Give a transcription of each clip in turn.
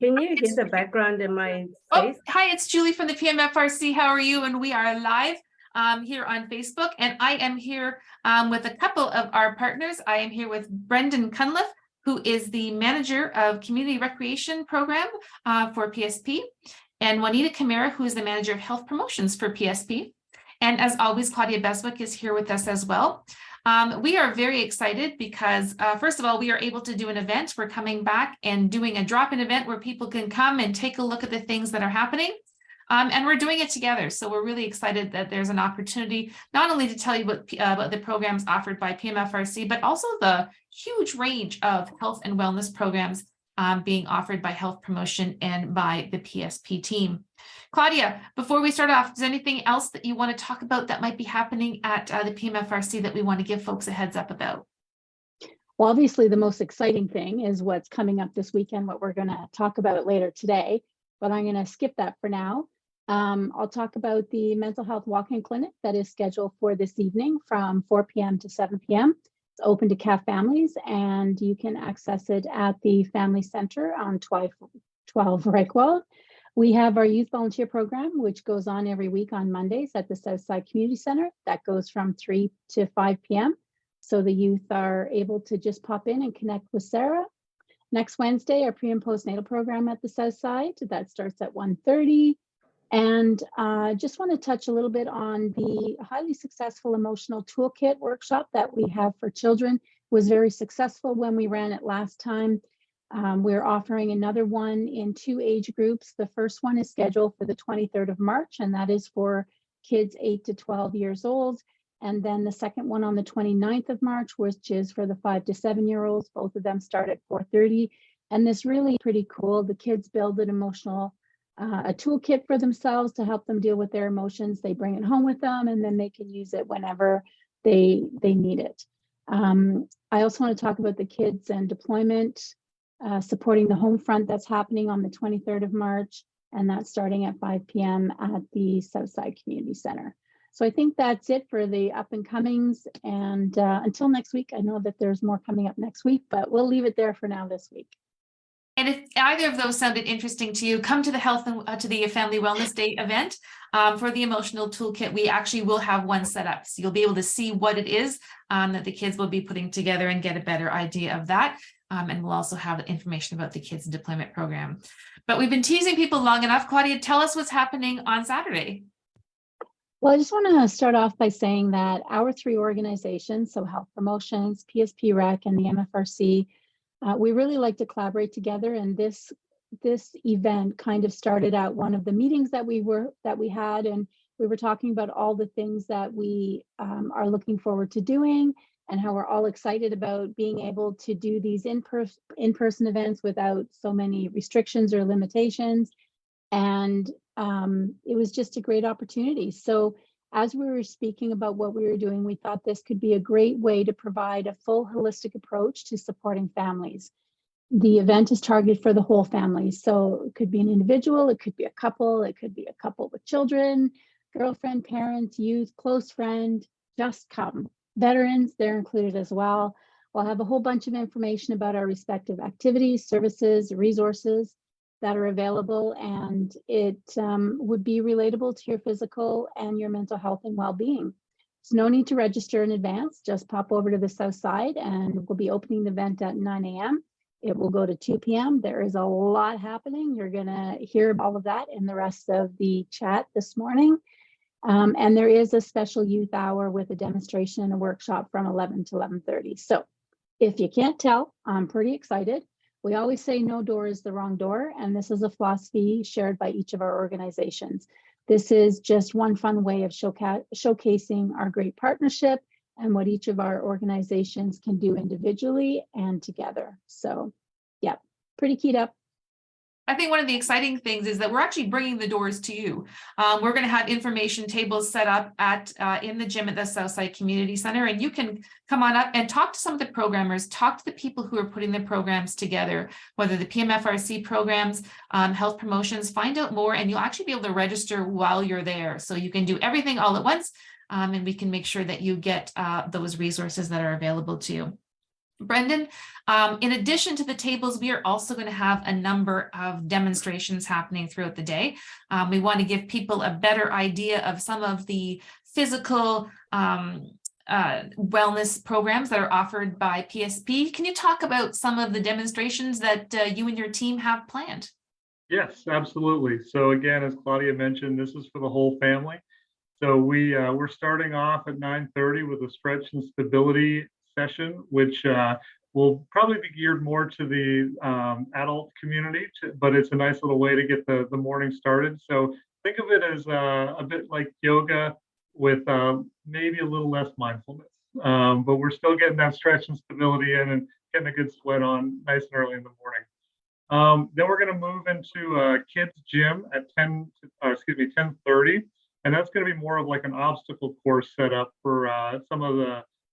Can you hear the background in my Oh, space? hi, it's Julie from the PMFRC. How are you? And we are live here on Facebook. And I am here with a couple of our partners. I am here with Brendan Cunliffe, who is the manager of Community Recreation Program for PSP, and Juanita Camara, who is the manager of Health Promotions for PSP. And as always, Claudia Beswick is here with us as well. We are very excited because, first of all, we are able to do an event. We're coming back and doing a drop-in event where people can come and take a look at the things that are happening. And we're doing it together. So we're really excited that there's an opportunity not only to tell you about the programs offered by PMFRC, but also the huge range of health and wellness programs being offered by Health Promotion and by the PSP team. Claudia, before we start off, is there anything else that you want to talk about that might be happening at the PMFRC that we want to give folks a heads up about? Well, obviously, the most exciting thing is what's coming up this weekend, what we're going to talk about later today, but I'm going to skip that for now. I'll talk about the mental health walk-in clinic that is scheduled for this evening from 4 p.m. to 7 p.m. It's open to CAF families, and you can access it at the Family Center on 12 Reichwald. We have our youth volunteer program, which goes on every week on Mondays at the Southside Community Center. That goes from 3 to 5 p.m. So the youth are able to just pop in and connect with Sarah. Next Wednesday, our pre and postnatal program at the Southside. That starts at 1:30. And just want to touch a little bit on the highly successful emotional toolkit workshop that we have for children. It was very successful when we ran it last time. We're offering another one in 2 age groups. The first one is scheduled for the 23rd of March, and that is for kids 8 to 12 years old. And then the second one on the 29th of March, which is for the 5 to 7-year-olds. Both of them start at 4:30. And this really pretty cool. The kids build an emotional, a toolkit for themselves to help them deal with their emotions. They bring it home with them, and then they can use it whenever they need it. I also want to talk about the kids and deployment, supporting the home front that's happening on the 23rd of March, and that's starting at 5 p.m. at the Southside Community Center. So I think that's it for the up and comings. And until next week, I know that there's more coming up next week, but we'll leave it there for now this week. And if either of those sounded interesting to you, come to the Health and to the Family Wellness Day event for the emotional toolkit. We actually will have one set up, so you'll be able to see what it is that the kids will be putting together and get a better idea of that. And we'll also have information about the kids deployment program. But we've been teasing people long enough. Claudia, tell us what's happening on Saturday. Well, I just want to start off by saying that our 3 organizations, so Health Promotions, PSP Rec, and the MFRC, we really like to collaborate together. And this event kind of started out one of the meetings that we had, and we were talking about all the things that we are looking forward to doing, and how we're all excited about being able to do these in-person events without so many restrictions or limitations. And it was just a great opportunity. So as we were speaking about what we were doing, we thought this could be a great way to provide a full holistic approach to supporting families. The event is targeted for the whole family. So it could be an individual, it could be a couple, it could be a couple with children, girlfriend, parents, youth, close friend, just come. Veterans, they're included as well. We'll have a whole bunch of information about our respective activities, services, resources that are available, and it would be relatable to your physical and your mental health and well-being. There's no need to register in advance. Just pop over to the South Side, and we'll be opening the event at 9 a.m. It will go to 2 p.m. There is a lot happening. You're going to hear all of that in the rest of the chat this morning. And there is a special youth hour with a demonstration and a workshop from 11 to 11:30. So if you can't tell, I'm pretty excited. We always say no door is the wrong door, and this is a philosophy shared by each of our organizations. This is just one fun way of showcasing our great partnership and what each of our organizations can do individually and together. So yeah, pretty keyed up. I think one of the exciting things is that we're actually bringing the doors to you. We're going to have information tables set up at in the gym at the Southside Community Center, and you can come on up and talk to some of the programmers, talk to the people who are putting the programs together, whether the PMFRC programs, Health Promotions, find out more, and you'll actually be able to register while you're there. So you can do everything all at once, and we can make sure that you get those resources that are available to you. Brendan, in addition to the tables, we are also going to have a number of demonstrations happening throughout the day. We want to give people a better idea of some of the physical wellness programs that are offered by PSP. Can you talk about some of the demonstrations that you and your team have planned? Yes, absolutely. So again, as Claudia mentioned, this is for the whole family. So we're starting off at 9:30 with a stretch and stability session, which will probably be geared more to the adult community, but it's a nice little way to get the morning started. So think of it as a bit like yoga with maybe a little less mindfulness, but we're still getting that stretch and stability in and getting a good sweat on nice and early in the morning. Then we're going to move into kids gym at 10:30, and that's going to be more of like an obstacle course set up for some of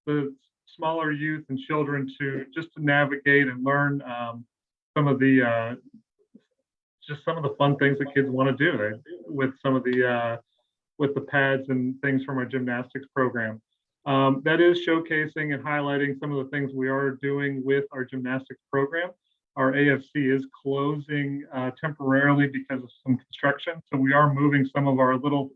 the smaller youth and children to navigate and learn some of the some of the fun things that kids want to do with some of the with the pads and things from our gymnastics program. That is showcasing and highlighting some of the things we are doing with our gymnastics program. Our AFC is closing temporarily because of some construction. So we are moving some of our little,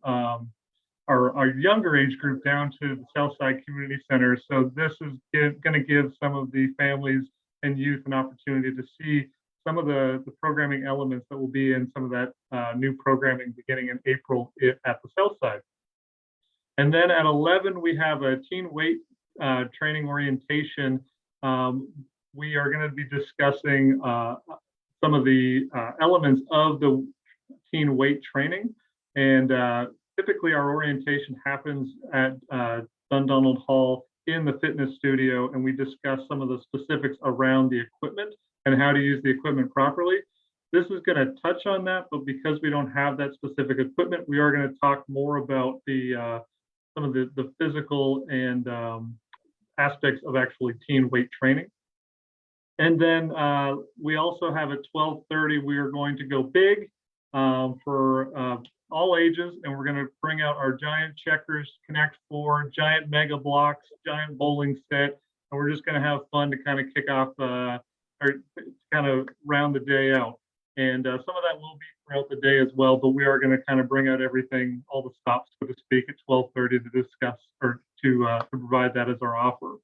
our younger age group down to the Southside Community Center. So this is going to give some of the families and youth an opportunity to see some of the programming elements that will be in some of that new programming beginning in April at the Southside. And then at 11, we have a teen weight training orientation. We are going to be discussing some of the elements of the teen weight training. And typically our orientation happens at Dundonald Hall in the fitness studio, and we discuss some of the specifics around the equipment and how to use the equipment properly. This is going to touch on that, but because we don't have that specific equipment, we are going to talk more about the some of the physical and aspects of actually teen weight training. And then we also have at 12:30, we are going to go big for all ages, and we're going to bring out our giant checkers, Connect 4, giant mega blocks, giant bowling set, and we're just going to have fun to kind of kick off or kind of round the day out. And some of that will be throughout the day as well, but we are going to kind of bring out everything, all the stops, so to speak, at 12:30 to discuss or to provide that as our offer.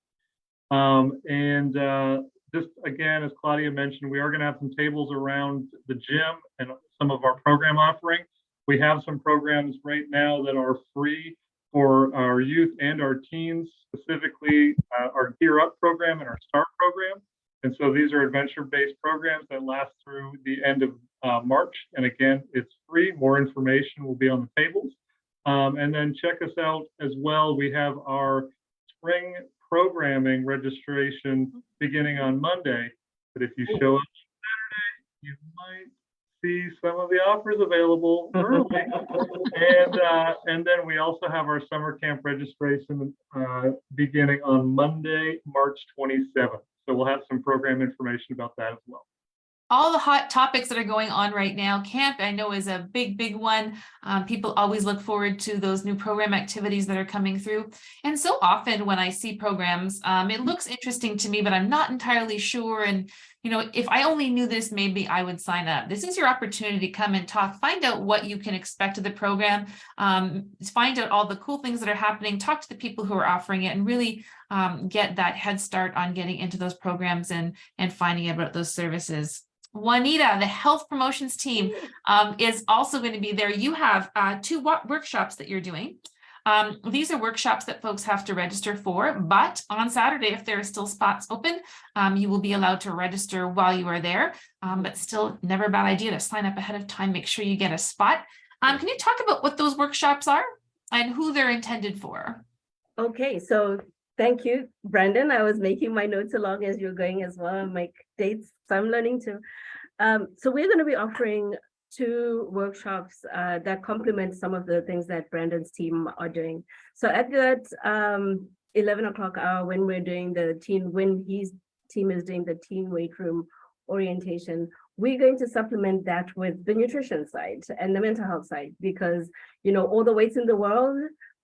Just again, as Claudia mentioned, we are going to have some tables around the gym and some of our program offering. We have some programs right now that are free for our youth and our teens, specifically our Gear Up program and our START program. And so these are adventure-based programs that last through the end of March. And again, it's free. More information will be on the tables. And then check us out as well. We have our spring programming registration beginning on Monday. But if you show up Saturday, you might see some of the offers available early. And then we also have our summer camp registration beginning on Monday, March 27th. So we'll have some program information about that as well. All the hot topics that are going on right now. Camp, I know, is a big one. People always look forward to those new program activities that are coming through. And so often when I see programs, it looks interesting to me, but I'm not entirely sure. And, you know, if I only knew this, maybe I would sign up. This is your opportunity to come and talk, find out what you can expect of the program, find out all the cool things that are happening, talk to the people who are offering it, and really get that head start on getting into those programs and finding out about those services. Juanita, the health promotions team is also going to be there. You have 2 workshops that you're doing. These are workshops that folks have to register for, but on Saturday, if there are still spots open, you will be allowed to register while you are there. But still, never a bad idea to sign up ahead of time, make sure you get a spot. Can you talk about what those workshops are and who they're intended for? Okay, so thank you, Brandon. I was making my notes along as you're going as well, and my dates, so I'm learning too. So we're going to be offering 2 workshops that complement some of the things that Brandon's team are doing. So at that 11 o'clock hour, when we're doing when his team is doing the teen weight room orientation, we're going to supplement that with the nutrition side and the mental health side, because, you know, all the weights in the world,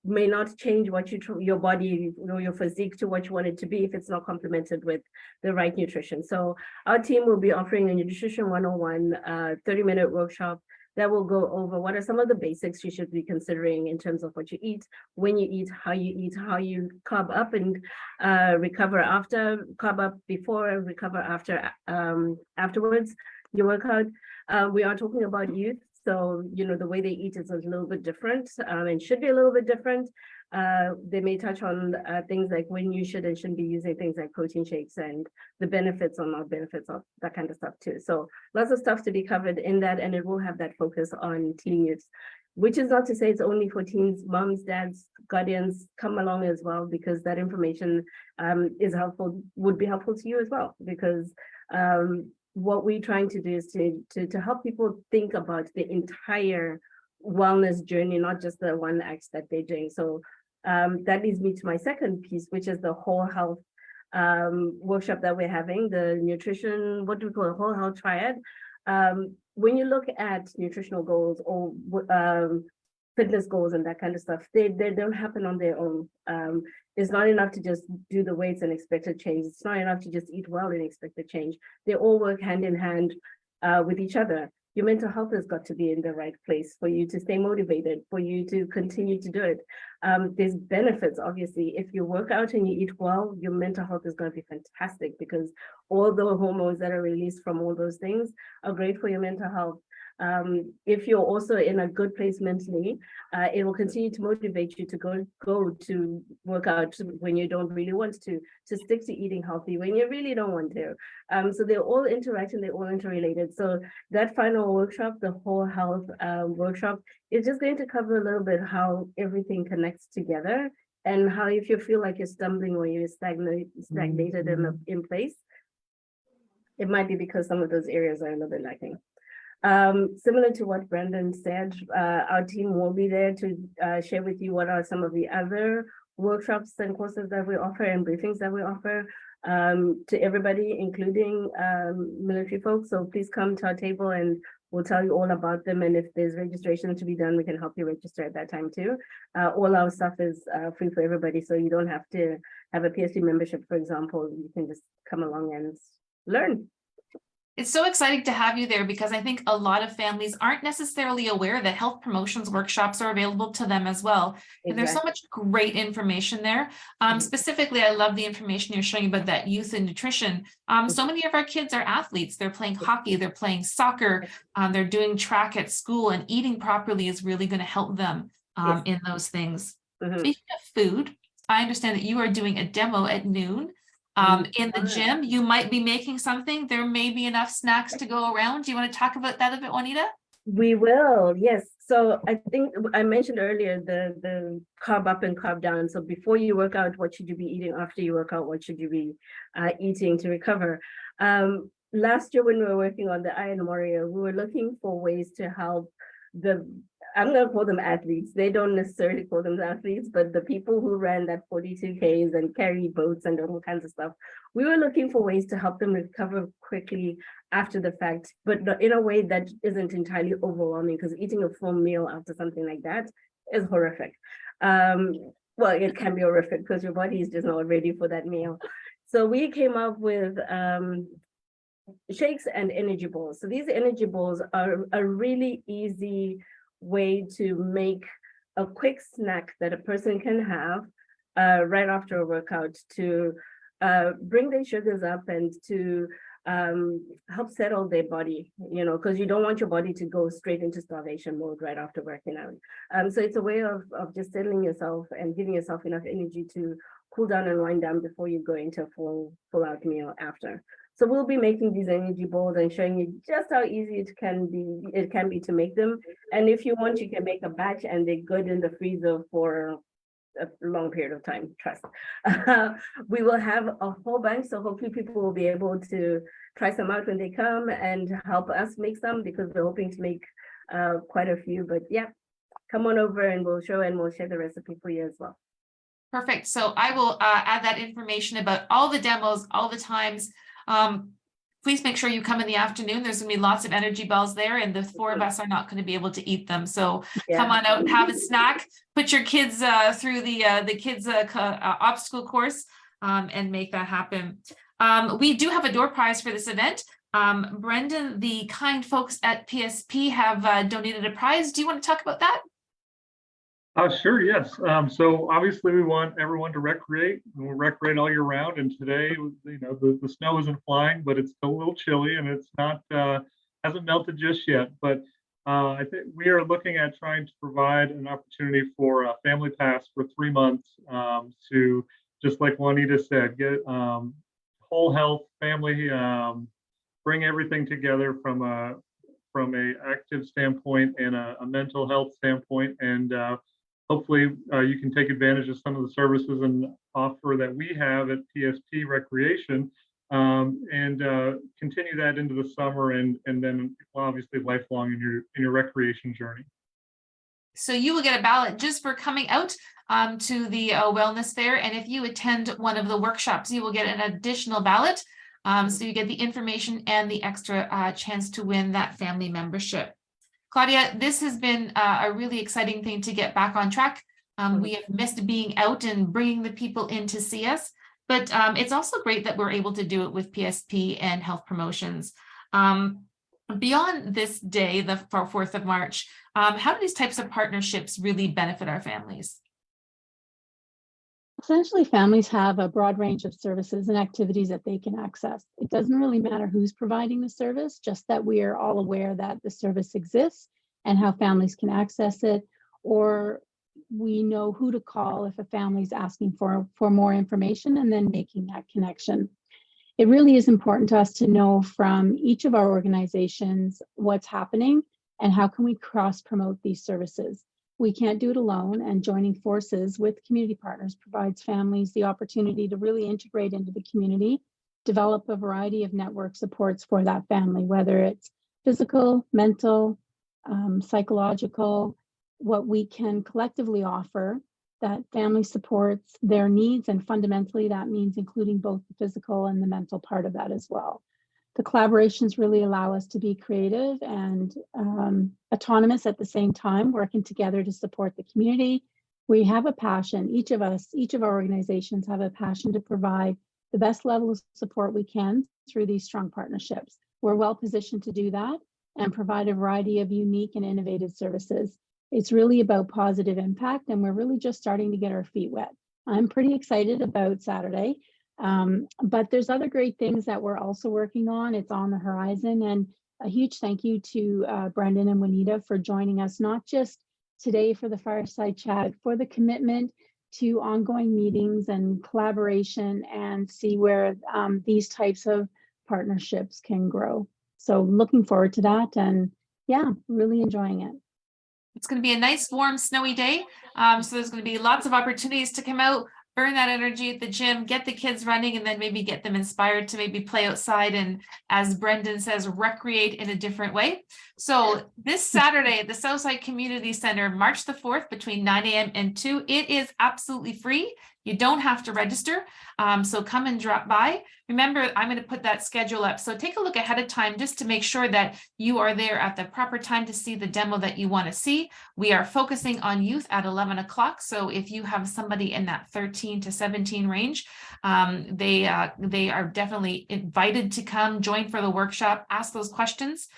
may not change what your body, your physique to what you want it to be if it's not complemented with the right nutrition. So our team will be offering a Nutrition 101 30-minute workshop that will go over what are some of the basics you should be considering in terms of what you eat, when you eat, how you carb up and recover after, carb up before, recover after, afterwards your workout. We are talking about youth. So, the way they eat is a little bit different and should be a little bit different. They may touch on things like when you should and shouldn't be using things like protein shakes and the benefits or not benefits of that kind of stuff too. So lots of stuff to be covered in that, and it will have that focus on teen youth, which is not to say it's only for teens. Moms, dads, guardians come along as well, because that information is helpful, would be helpful to you as well, because what we're trying to do is to help people think about the entire wellness journey, not just the one act that they're doing. So that leads me to my second piece, which is the whole health workshop that we're having, the nutrition, what do we call it, whole health triad. When you look at nutritional goals or fitness goals and that kind of stuff, they don't happen on their own. It's not enough to just do the weights and expect a change. It's not enough to just eat well and expect a change. They all work hand in hand with each other. Your mental health has got to be in the right place for you to stay motivated, for you to continue to do it. There's benefits, obviously. If you work out and you eat well, your mental health is going to be fantastic, because all the hormones that are released from all those things are great for your mental health. If you're also in a good place mentally, it will continue to motivate you to go to work out when you don't really want to stick to eating healthy when you really don't want to. So they're all interacting, they're all interrelated. So that final workshop, the whole health workshop, is just going to cover a little bit how everything connects together, and how if you feel like you're stumbling or you're stagnated in place, it might be because some of those areas are a little bit lacking. Similar to what Brendan said, our team will be there to share with you what are some of the other workshops and courses that we offer and briefings that we offer to everybody, including military folks. So please come to our table and we'll tell you all about them. And if there's registration to be done, we can help you register at that time too. All our stuff is free for everybody. So you don't have to have a PSC membership, for example. You can just come along and learn. It's so exciting to have you there, because I think a lot of families aren't necessarily aware that health promotions workshops are available to them as well. And there's so much great information there. Specifically, I love the information you're showing about that youth and nutrition. So many of our kids are athletes. They're playing hockey, they're playing soccer, they're doing track at school, and eating properly is really going to help them in those things. Speaking of food, I understand that you are doing a demo at noon. In the gym, you might be making something. There may be enough snacks to go around. Do you want to talk about that a bit, Juanita? We will, yes. So I think I mentioned earlier the carb up and carb down. So before you work out, what should you be eating? After you work out, what should you be eating to recover? Last year when we were working on the Iron Warrior, we were looking for ways to help I'm going to call them athletes. They don't necessarily call them athletes, but the people who ran that 42Ks and carry boats and all kinds of stuff, we were looking for ways to help them recover quickly after the fact, but in a way that isn't entirely overwhelming, because eating a full meal after something like that is horrific. Well, it can be horrific because your body is just not ready for that meal. So we came up with shakes and energy balls. So these energy balls are a really easy way to make a quick snack that a person can have right after a workout to bring their sugars up and to help settle their body, because you don't want your body to go straight into starvation mode right after working out. So it's a way of just settling yourself and giving yourself enough energy to cool down and wind down before you go into a full out meal after. So we'll be making these energy balls and showing you just how easy it can be to make them. And if you want, you can make a batch and they're good in the freezer for a long period of time, trust. We will have a whole bunch, so hopefully people will be able to try some out when they come and help us make some, because we're hoping to make quite a few. But yeah, come on over and we'll show and we'll share the recipe for you as well. Perfect. So I will add that information about all the demos, all the times. please make sure you come in the afternoon. There's gonna be lots of energy balls there, and the four of us are not gonna be able to eat them. So come on out, have a snack, put your kids through the kids obstacle course, and make that happen. We do have a door prize for this event. Brendan, the kind folks at PSP have donated a prize. Do you want to talk about that? Sure, yes. So obviously we want everyone to recreate, and we'll recreate all year round. And today, you know, the snow isn't flying, but it's still a little chilly, and it's not hasn't melted just yet. But I think we are looking at trying to provide an opportunity for a family pass for 3 months to, just like Juanita said, get whole health family, bring everything together from a active standpoint and a mental health standpoint, and hopefully you can take advantage of some of the services and offer that we have at PSP Recreation, and continue that into the summer, and then obviously lifelong in your recreation journey. So you will get a ballot just for coming out to the wellness fair, and if you attend one of the workshops, you will get an additional ballot. So you get the information and the extra chance to win that family membership. Claudia, this has been a really exciting thing to get back on track. We have missed being out and bringing the people in to see us, but it's also great that we're able to do it with PSP and health promotions. Beyond this day, the 4th of March, how do these types of partnerships really benefit our families? Essentially, families have a broad range of services and activities that they can access. It doesn't really matter who's providing the service, just that we are all aware that the service exists and how families can access it, or we know who to call if a family is asking for more information, and then making that connection. It really is important to us to know from each of our organizations what's happening and how can we cross-promote these services. We can't do it alone, and joining forces with community partners provides families the opportunity to really integrate into the community, develop a variety of network supports for that family, whether it's physical, mental, psychological, what we can collectively offer that family supports their needs, and fundamentally that means including both the physical and the mental part of that as well. The collaborations really allow us to be creative and autonomous at the same time, working together to support the community. We have a passion, each of our organizations have a passion to provide the best level of support we can through these strong partnerships. We're well positioned to do that and provide a variety of unique and innovative services. It's really about positive impact, and we're really just starting to get our feet wet. I'm pretty excited about Saturday. But there's other great things that we're also working on. It's on the horizon, and a huge thank you to Brendan and Juanita for joining us, not just today for the Fireside Chat, for the commitment to ongoing meetings and collaboration, and see where these types of partnerships can grow. So looking forward to that, and yeah, really enjoying it. It's going to be a nice, warm, snowy day. So there's going to be lots of opportunities to come out, burn that energy at the gym, get the kids running, and then maybe get them inspired to maybe play outside and, as Brendan says, recreate in a different way. So this Saturday at the Southside Community Center, March the 4th, between 9 a.m. and 2, it is absolutely free. You don't have to register. So come and drop by. Remember, I'm going to put that schedule up. So take a look ahead of time just to make sure that you are there at the proper time to see the demo that you want to see. We are focusing on youth at 11 o'clock. So if you have somebody in that 13 to 17 range, they are definitely invited to come join for the workshop, ask those questions.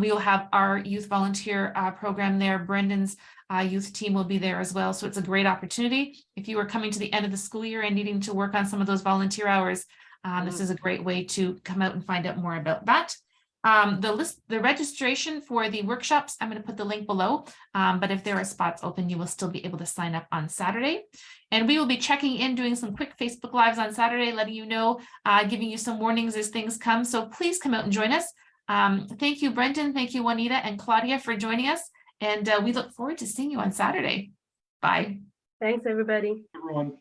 We will have our youth volunteer program there. Brendan's youth team will be there as well. So it's a great opportunity. If you are coming to the end of the school year and needing to work on some of those volunteer hours, this is a great way to come out and find out more about that. The registration for the workshops, I'm going to put the link below, but if there are spots open, you will still be able to sign up on Saturday. And we will be checking in, doing some quick Facebook Lives on Saturday, letting you know, giving you some warnings as things come. So please come out and join us. Thank you, Brendan. Thank you, Juanita and Claudia, for joining us. And we look forward to seeing you on Saturday. Bye. Thanks, everybody. Everyone.